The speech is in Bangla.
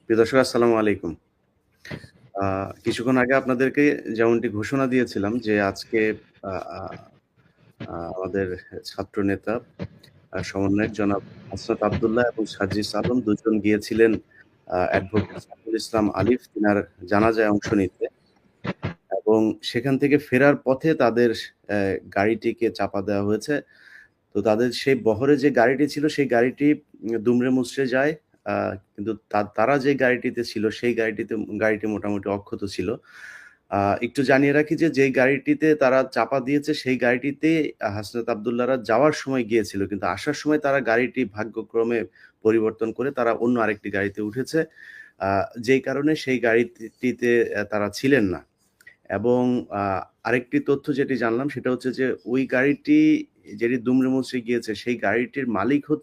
প্রিয় দর্শক আসসালামু আলাইকুম। আ কিছুক্ষণ আগে আপনাদেরকে যেমনটি ঘোষণা দিয়েছিলাম যে আজকে আ আ আমাদের ছাত্রনেতা সমন্বয়ক জনাব হাসনাত আব্দুল্লাহ এবং সার্জিস আলম ২ জন গিয়েছিলেন অ্যাডভোকেট সাইফুল ইসলাম আলিফ তিনার জানাজায় অংশ নিতে এবং সেখান থেকে ফেরার পথে তাদের গাড়িটিকে চাপা দেওয়া হয়েছে। তো তাদের সেই বহরে যে গাড়িটি ছিল সেই গাড়িটি দুমড়ে মুচড়ে যায়। আ কিন্তু তারা যে গাড়িটিতে ছিল সেই গাড়িটি মোটামুটি অক্ষত ছিল। একটু জানিয়ে রাখি যে যেই গাড়িটিতে তারা চাপা দিয়েছে সেই গাড়িটিতে হাসনাত আব্দুল্লাহরা যাওয়ার সময় গিয়েছিল। কিন্তু আসার সময় তারা গাড়িটি ভাগ্যক্রমে পরিবর্তন করে তারা অন্য আরেকটি গাড়িতে উঠেছে। আ যেই কারণে সেই গাড়িটিতে তারা ছিলেন না। এবং আ আরেকটি তথ্য যেটি জানলাম সেটা হচ্ছে যে ওই গাড়িটি যেটি দুমড়ে মুচড়ে গিয়েছে সেই গাড়িটির মালিক হচ্ছে